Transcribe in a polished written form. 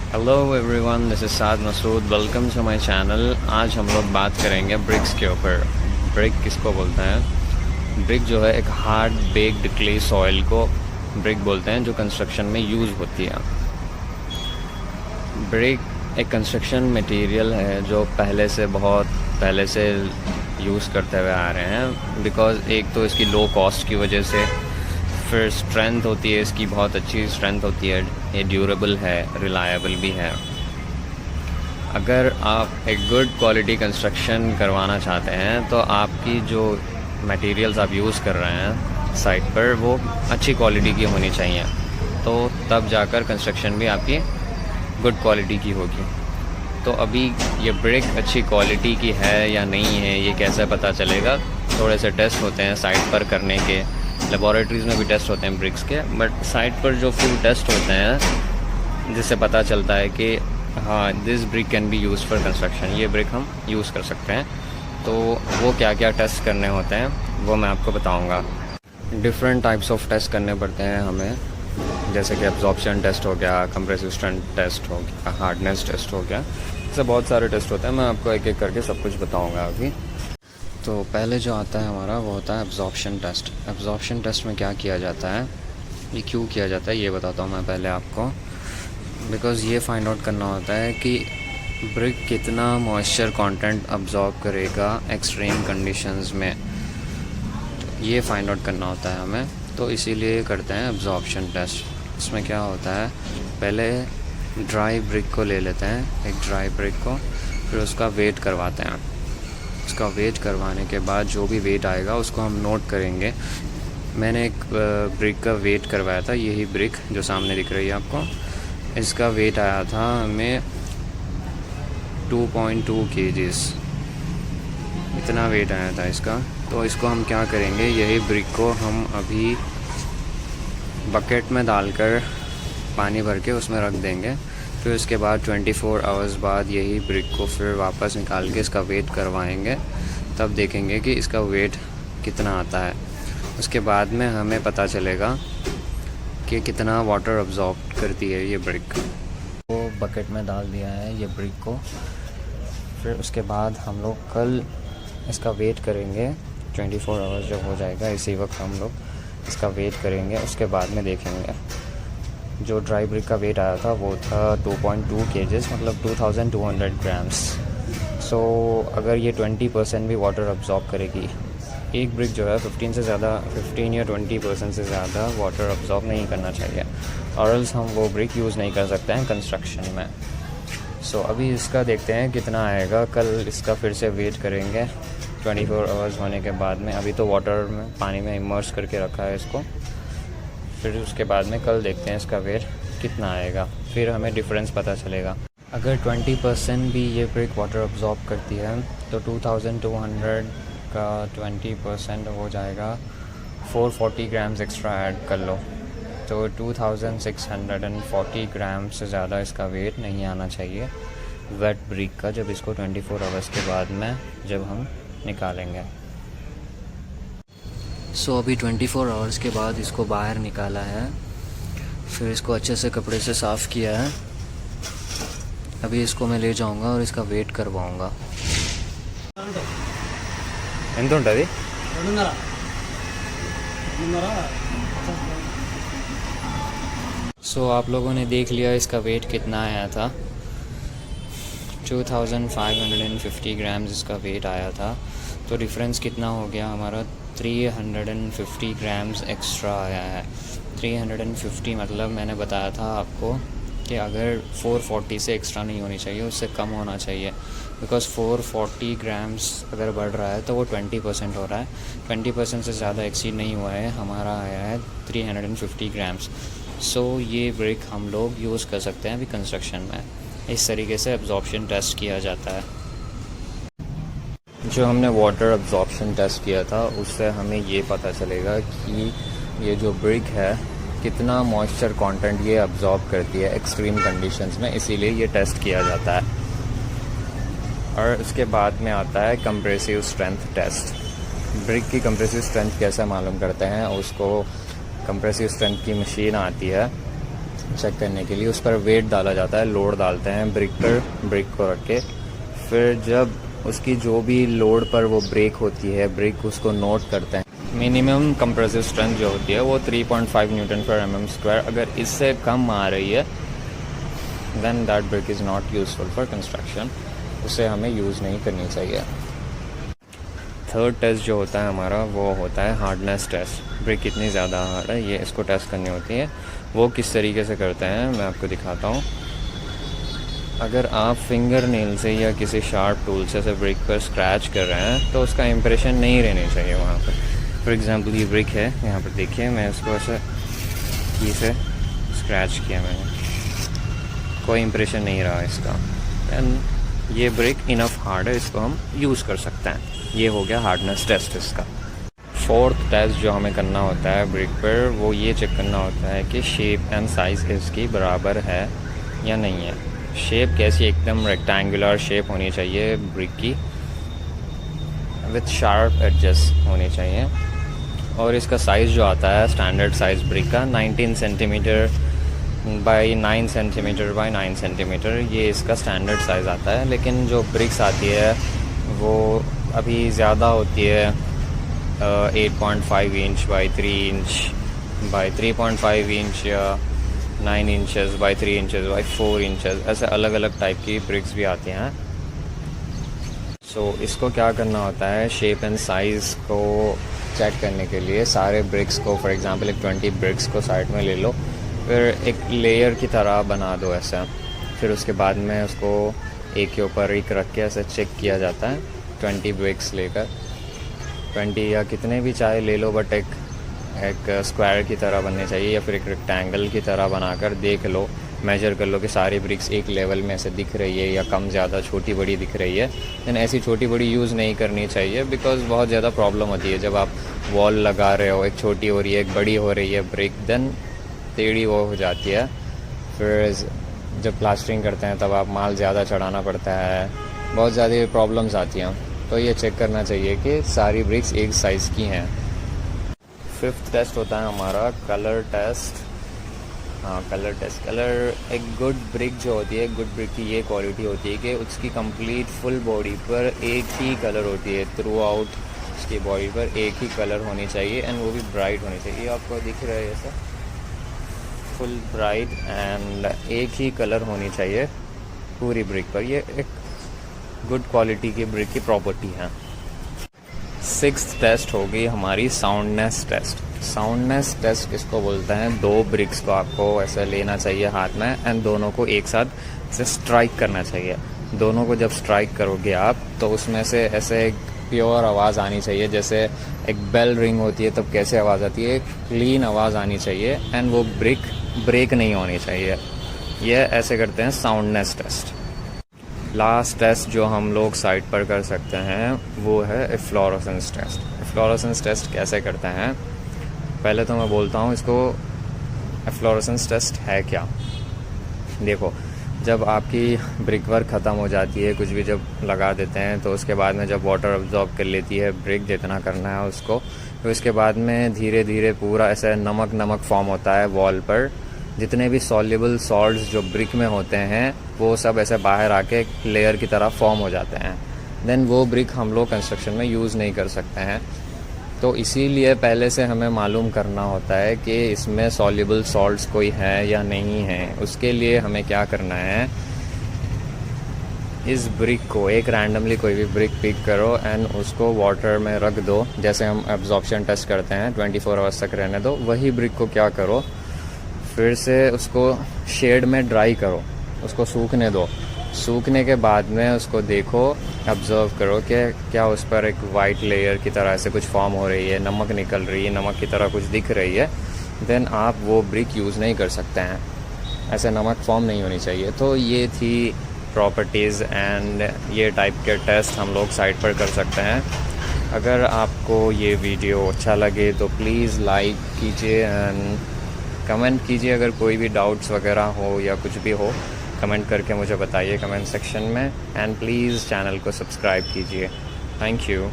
Hello everyone, this is Saad Masood. Welcome to my channel. आज हम लोग बात करेंगे ब्रिक्स के ऊपर। ब्रिक किसको बोलते हैं? ब्रिक जो है एक हार्ड बेक्ड क्ले सॉइल को ब्रिक बोलते हैं, जो कंस्ट्रक्शन में यूज़ होती है। ब्रिक एक कंस्ट्रक्शन मटेरियल है जो बहुत पहले से यूज़ करते हुए आ रहे हैं। बिकॉज़ एक तो इसकी लो कॉस्ट की वजह से, फिर स्ट्रेंथ होती है इसकी, बहुत अच्छी स्ट्रेंथ होती है, ये ड्यूरेबल है, रिलायबल भी है। अगर आप एक गुड क्वालिटी कंस्ट्रक्शन करवाना चाहते हैं तो आपकी जो मटेरियल्स आप यूज़ कर रहे हैं साइट पर, वो अच्छी क्वालिटी की होनी चाहिए, तो तब जाकर कंस्ट्रक्शन भी आपकी गुड क्वालिटी की होगी। तो अभी ये ब्रिक अच्छी क्वालिटी की है या नहीं है, ये कैसे पता चलेगा? थोड़े से टेस्ट होते हैं साइट पर करने के, लेबॉरेटरीज़ में भी टेस्ट होते हैं ब्रिक्स के, बट साइट पर जो फुल टेस्ट होते हैं जिससे पता चलता है कि हाँ, this brick can be use for construction, ये ब्रिक हम यूज़ कर सकते हैं। तो वो क्या क्या टेस्ट करने होते हैं वो मैं आपको बताऊंगा। डिफरेंट टाइप्स ऑफ टेस्ट करने पड़ते हैं हमें, जैसे कि एब्जॉर्प्शन टेस्ट हो गया, कंप्रेसिव स्ट्रेंथ टेस्ट हो गया, हार्डनेस टेस्ट हो गया, ऐसे बहुत सारे टेस्ट होते हैं। मैं आपको एक एक करके सब कुछ बताऊँगा अभी। तो पहले जो आता है हमारा वो होता है एब्जॉर्प्शन टेस्ट। एब्जॉर्प्शन टेस्ट में क्या किया जाता है, ये क्यों किया जाता है, ये बताता हूँ मैं पहले आपको। बिकॉज़ ये फाइंड आउट करना होता है कि ब्रिक कितना मॉइस्चर कंटेंट अब्जॉर्ब करेगा एक्सट्रीम कंडीशंस में, तो ये फाइंड आउट करना होता है हमें। तो इसीलिए करते हैं एब्जॉर्प्शन टेस्ट। इसमें क्या होता है, पहले ड्राई ब्रिक को ले लेते हैं, एक ड्राई ब्रिक को, फिर उसका वेट करवाते हैं। उसका वेट करवाने के बाद जो भी वेट आएगा उसको हम नोट करेंगे। मैंने एक ब्रिक का वेट करवाया था, यही ब्रिक जो सामने दिख रही है आपको, इसका वेट आया था हमें 2.2 kgs, इतना वेट आया था इसका। तो इसको हम क्या करेंगे, यही ब्रिक को हम अभी बकेट में डालकर पानी भर के उसमें रख देंगे। फिर उसके बाद 24 आवर्स बाद यही ब्रिक को फिर वापस निकाल के इसका वेट करवाएंगे, तब देखेंगे कि इसका वेट कितना आता है। उसके बाद में हमें पता चलेगा कि कितना वाटर अब्जॉर्ब करती है ये ब्रिक। तो बकेट में डाल दिया है ये ब्रिक को। फिर उसके बाद हम लोग कल इसका वेट करेंगे, 24 आवर्स जब हो जाएगा इसी वक्त हम लोग इसका वेट करेंगे। उसके बाद में देखेंगे। जो ड्राई ब्रिक का वेट आया था वो था 2.2 kgs, मतलब 2200 ग्राम्स। सो अगर ये 20% भी वाटर अब्जॉर्ब करेगी, एक ब्रिक जो है 15 या 20% से ज़्यादा वाटर अब्जॉर्ब नहीं करना चाहिए, और एल्स हम वो ब्रिक यूज़ नहीं कर सकते हैं कंस्ट्रक्शन में। सो अभी इसका देखते हैं कितना आएगा। कल इसका फिर से वेट करेंगे 24 आवर्स होने के बाद में। अभी तो वाटर में, पानी में इमर्स करके रखा है इसको। फिर उसके बाद में कल देखते हैं इसका वेट कितना आएगा, फिर हमें डिफरेंस पता चलेगा। अगर 20% भी ये ब्रिक वाटर अब्जॉर्ब करती है तो 2200 का 20% हो जाएगा 440 ग्राम्स एक्स्ट्रा ऐड कर लो, तो 2640 ग्राम से ज़्यादा इसका वेट नहीं आना चाहिए वेट ब्रिक का, जब इसको 24 आवर्स के बाद में जब हम निकालेंगे। सो अभी 24 आवर्स के बाद इसको बाहर निकाला है, फिर इसको अच्छे से कपड़े से साफ़ किया है। अभी इसको मैं ले जाऊंगा और इसका वेट करवाऊंगा। ఎంత ఉంటుంది? सो आप लोगों ने देख लिया इसका वेट कितना आया था, 2550 ग्राम्स इसका वेट आया था। तो डिफरेंस कितना हो गया हमारा, 350 ग्राम्स एक्स्ट्रा आया है। 350 मतलब मैंने बताया था आपको कि अगर 440 से एक्स्ट्रा नहीं होनी चाहिए, उससे कम होना चाहिए। बिकॉज़ 440 ग्राम्स अगर बढ़ रहा है तो वो 20% हो रहा है, 20% से ज़्यादा एक्सीड नहीं हुआ है, हमारा आया है 350 ग्राम्स। सो ये ब्रिक हम लोग यूज़ कर सकते हैं अभी कंस्ट्रक्शन में। इस तरीके से एब्जॉर्प्शन टेस्ट किया जाता है। जो हमने वाटर अब्जॉर्प्शन टेस्ट किया था उससे हमें ये पता चलेगा कि ये जो ब्रिक है कितना मॉइस्चर कंटेंट ये अब्जॉर्ब करती है एक्सट्रीम कंडीशंस में, इसीलिए ये टेस्ट किया जाता है। और उसके बाद में आता है कंप्रेसिव स्ट्रेंथ टेस्ट। ब्रिक की कंप्रेसिव स्ट्रेंथ कैसे मालूम करते हैं, उसको कंप्रेसिव स्ट्रेंथ की मशीन आती है, चेक करने के लिए उस पर वेट डाला जाता है, लोड डालते हैं ब्रिक पर, ब्रिक को रख के फिर जब उसकी जो भी लोड पर वो ब्रेक होती है ब्रिक उसको नोट करते हैं। मिनिमम कंप्रेसिव स्ट्रेंथ जो होती है वो 3.5 न्यूटन पर mm²। अगर इससे कम आ रही है then that brick is not useful for construction, उसे हमें यूज़ नहीं करनी चाहिए। थर्ड टेस्ट जो होता है हमारा वो होता है हार्डनेस टेस्ट। ब्रिक कितनी ज़्यादा हार्ड है ये इसको टेस्ट करनी होती है। वो किस तरीके से करते हैं मैं आपको दिखाता हूँ। अगर आप फिंगर नेल से या किसी शार्प टूल से ब्रिक पर स्क्रैच कर रहे हैं तो उसका इम्प्रेशन नहीं रहनी चाहिए वहाँ पर। फॉर एग्ज़ाम्पल ये ब्रिक है, यहाँ पर देखिए मैं इसको ऐसे की से स्क्रैच किया मैंने, कोई इम्प्रेशन नहीं रहा इसका। एंड ये ब्रिक इनफ हार्ड है, इसको हम यूज़ कर सकते हैं। ये हो गया हार्डनेस टेस्ट इसका। फोर्थ टेस्ट जो हमें करना होता है ब्रिक पर वो ये चेक करना होता है कि शेप एंड साइज़ इसकी बराबर है या नहीं है। शेप कैसी, एकदम रेक्टेंगुलर शेप होनी चाहिए ब्रिक की विथ शार्प एडजस्ट होनी चाहिए। और इसका साइज़ जो आता है स्टैंडर्ड साइज़ ब्रिक का 19 centimetre by 9 centimetre by 9 centimetre, ये इसका स्टैंडर्ड साइज़ आता है। लेकिन जो ब्रिक्स आती है वो अभी ज़्यादा होती है 8.5 inch by 3 inch by 3.5 inch या 9 inches by 3 inches by 4 inches, ऐसे अलग अलग टाइप की ब्रिक्स भी आती हैं। सो इसको क्या करना होता है, शेप एंड साइज़ को चेक करने के लिए सारे ब्रिक्स को, फॉर एग्जांपल एक 20 ब्रिक्स को साइड में ले लो, फिर एक लेयर की तरह बना दो ऐसा। फिर उसके बाद में उसको एक के ऊपर एक रख के ऐसे चेक किया जाता है। 20 ब्रिक्स लेकर 20 या कितने भी चाहे ले लो, बट एक स्क्वायर की तरह बनने चाहिए या फिर एक रेक्टेंगल की तरह बनाकर देख लो, मेजर कर लो कि सारी ब्रिक्स एक लेवल में ऐसे दिख रही है या कम ज़्यादा छोटी बड़ी दिख रही है। देन ऐसी छोटी बड़ी यूज़ नहीं करनी चाहिए, बिकॉज़ बहुत ज़्यादा प्रॉब्लम होती है। जब आप वॉल लगा रहे हो, एक छोटी हो रही है एक बड़ी हो रही है ब्रिक, देन टेढ़ी वो हो जाती है। फिर जब प्लास्टरिंग करते हैं तब आप माल ज़्यादा चढ़ाना पड़ता है, बहुत ज़्यादा प्रॉब्लम्स आती हैं। तो ये चेक करना चाहिए कि सारी ब्रिक्स एक साइज़ की हैं। फिफ्थ टेस्ट होता है हमारा कलर टेस्ट। हाँ, कलर टेस्ट। कलर, एक गुड ब्रिक जो होती है, गुड ब्रिक की ये क्वालिटी होती है कि उसकी कंप्लीट फुल बॉडी पर एक ही कलर होती है। थ्रू आउट उसकी बॉडी पर एक ही कलर होनी चाहिए एंड वो भी ब्राइट होनी चाहिए। आपको दिख रहा है ऐसा फुल ब्राइट एंड एक ही कलर होनी चाहिए पूरी ब्रिक पर। ये एक गुड क्वालिटी की ब्रिक की प्रॉपर्टी है। सिक्स्थ टेस्ट होगी हमारी साउंडनेस टेस्ट। साउंडनेस टेस्ट किसको बोलते हैं, दो ब्रिक्स को आपको ऐसे लेना चाहिए हाथ में एंड दोनों को एक साथ से स्ट्राइक करना चाहिए। दोनों को जब स्ट्राइक करोगे आप तो उसमें से ऐसे एक प्योर आवाज़ आनी चाहिए, जैसे एक बेल रिंग होती है तब कैसे आवाज़ आती है, क्लीन आवाज़ आनी चाहिए एंड वो ब्रिक ब्रेक नहीं होनी चाहिए। ये ऐसे करते हैं साउंडनेस टेस्ट। लास्ट टेस्ट जो हम लोग साइट पर कर सकते हैं वो है एफ्लोरेसेंस टेस्ट। एफ्लोरेसेंस टेस्ट कैसे करते हैं, पहले तो मैं बोलता हूँ इसको एफ्लोरेसेंस टेस्ट है क्या। देखो, जब आपकी ब्रिक वर्क ख़त्म हो जाती है, कुछ भी जब लगा देते हैं तो उसके बाद में जब वाटर अब्जॉर्ब कर लेती है ब्रिक, जितना करना है उसको, तो इसके बाद में धीरे धीरे पूरा ऐसा नमक नमक फॉर्म होता है वॉल पर। जितने भी सॉल्युबल सॉल्ट्स जो ब्रिक में होते हैं वो सब ऐसे बाहर आके लेयर की तरह फॉर्म हो जाते हैं। देन वो ब्रिक हम लोग कंस्ट्रक्शन में यूज़ नहीं कर सकते हैं। तो इसीलिए पहले से हमें मालूम करना होता है कि इसमें सॉल्युबल सॉल्ट्स कोई है या नहीं है। उसके लिए हमें क्या करना है, इस ब्रिक को एक रैंडमली कोई भी ब्रिक पिक करो एंड उसको वाटर में रख दो, जैसे हम एब्जॉर्प्शन टेस्ट करते हैं 24 आवर्स तक रहने दो। वही ब्रिक को क्या करो, फिर से उसको शेड में ड्राई करो, उसको सूखने दो। सूखने के बाद में उसको देखो, ऑब्ज़र्व करो कि क्या उस पर एक वाइट लेयर की तरह से कुछ फॉर्म हो रही है, नमक निकल रही है, नमक की तरह कुछ दिख रही है, देन आप वो ब्रिक यूज़ नहीं कर सकते हैं। ऐसे नमक फॉर्म नहीं होनी चाहिए। तो ये थी प्रॉपर्टीज़ एंड ये टाइप के टेस्ट हम लोग साइट पर कर सकते हैं। अगर आपको ये वीडियो अच्छा लगे तो प्लीज़ लाइक कीजिए एंड कमेंट कीजिए। अगर कोई भी डाउट्स वगैरह हो या कुछ भी हो, कमेंट करके मुझे बताइए कमेंट सेक्शन में। एंड प्लीज़ चैनल को सब्सक्राइब कीजिए। Thank you.